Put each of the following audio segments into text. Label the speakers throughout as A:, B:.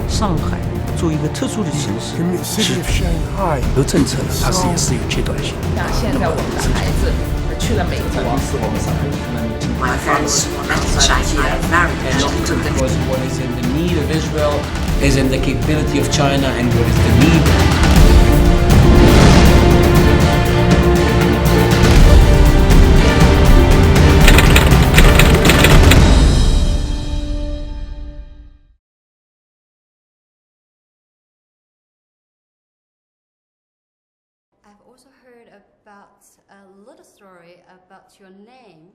A: 上海作为一个特殊的城市，
B: city of Shanghai
A: 有政策的，它也是有阶段性。
C: 那现在我们的孩子去了美国，
D: My friends in Shanghai are very passionate.
E: Because what is in the need of Israel is in the capability of China, and what is the need.
F: I've also heard about a little story about your name.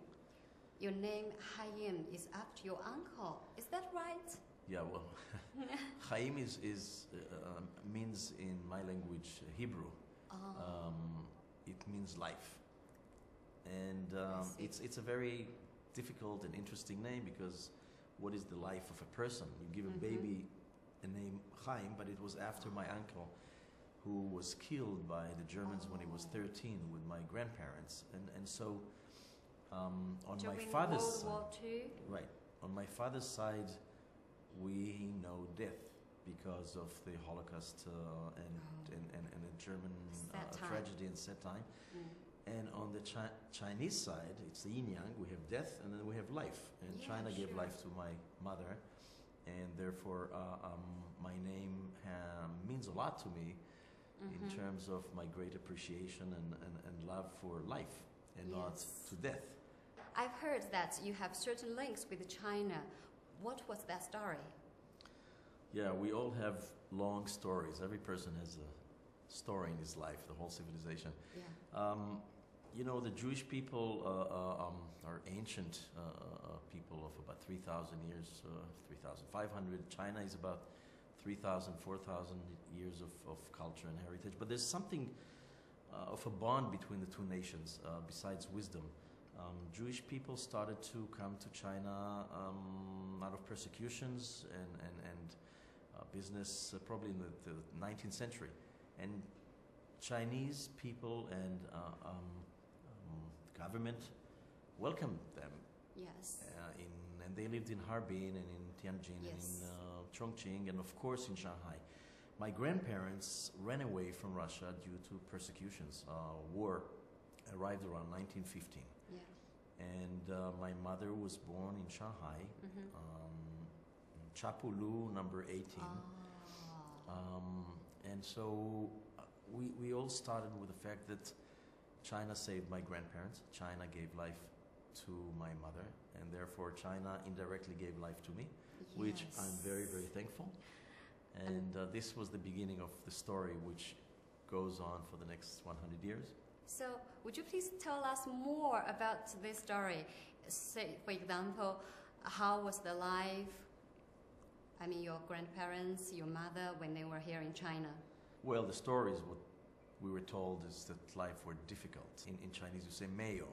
F: Your name, Haim, is after your uncle. Is that right?
G: Yeah, well, Haim means in my language Hebrew. It means life, and it's a very difficult and interesting name because what is the life of a person? You give a baby a name Haim, but it was after my uncle, who was killed by the Germans when he was 13 with my grandparents, and so on
F: During
G: my father's
F: World
G: side,
F: War II?
G: right, on my father's side, we know death because of the Holocaust and the German tragedy and sad time. And on the Chinese side, it's the yin yang. We have death and then we have life. And
F: Yeah,
G: China gave
F: sure.
G: life to my mother, and therefore my name means a lot to me in terms of my great appreciation and love for life and not
F: Yes.
G: to death.
F: I've heard that you have certain links with China. What was that story?
G: Yeah, we all have long stories. Every person has a story in his life, the whole civilization.
F: Yeah.
G: You know, the Jewish people are ancient people of about 3,000 years, 3,500. China is about 3,000, 4,000 years of culture and heritage. But there's something of a bond between the two nations besides wisdom. Jewish people started to come to China out of persecutions and business probably in the 19th century. And Chinese people and government welcomed them.
F: Yes.
G: And they lived in Harbin and in Tianjin and
F: Yes.
G: in Chongqing and of course in Shanghai. My grandparents ran away from Russia due to persecutions. War arrived around 1915.
F: Yeah.
G: And my mother was born in Shanghai, Chapulu number 18. And so we all started with the fact that China saved my grandparents, China gave life to my mother, and therefore China indirectly gave life to me, which I'm very, very thankful. And this was the beginning of the story, which goes on for the next 100 years.
F: So, would you please tell us more about this story? Say, for example, how was the life? I mean, your grandparents, your mother, when they were here in China.
G: Well, the story is what we were told is that life were difficult. In Chinese, you say "meyo."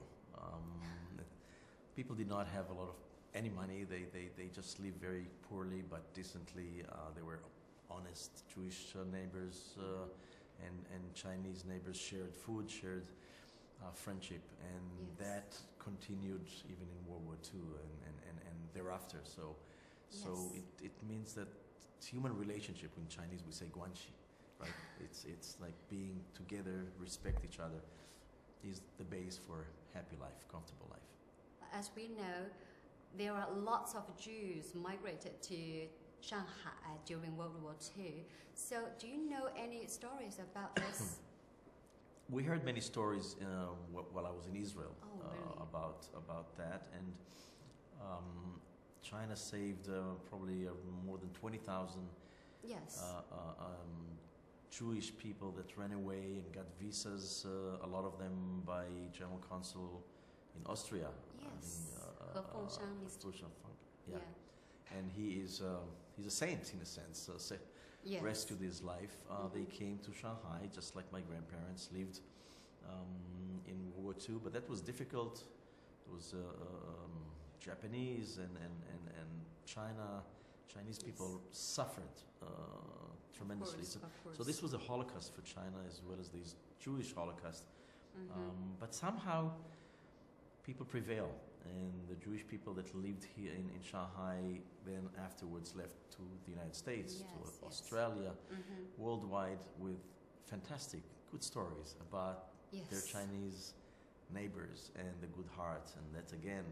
G: People did not have a lot of any money. They just lived very poorly but decently. They were honest Jewish neighbors and Chinese neighbors shared food, shared friendship, and that continued even in World War II and thereafter. So it means that human relationship in Chinese we say guanxi, right? It's like being together, respect each other, is the base for happy life, comfortable life.
F: As we know, there are lots of Jews migrated to Shanghai during World War II. So, do you know any stories about this?
G: We heard many stories while I was in Israel
F: really?
G: about that, and China saved probably more than 20,000
F: Yes.
G: Jewish people that ran away and got visas. A lot of them by General Consul in Austria.
F: Yes. Feng Shan is.
G: Yeah. And he's a saint in a sense.
F: Yes.
G: Rescued his life. They came to Shanghai just like my grandparents lived in World War II, but that was difficult. It was Japanese and Chinese people suffered tremendously.
F: Of course.
G: So this was a Holocaust for China as well as the Jewish Holocaust. But somehow people prevail, and the Jewish people that lived here in Shanghai then afterwards left to the United States, to Australia, worldwide, with fantastic, good stories about their Chinese neighbors and the good heart. And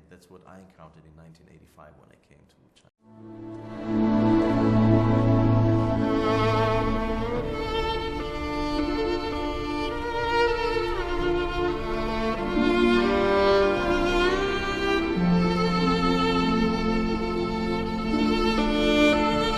G: that's what I encountered in 1985 when I came to China.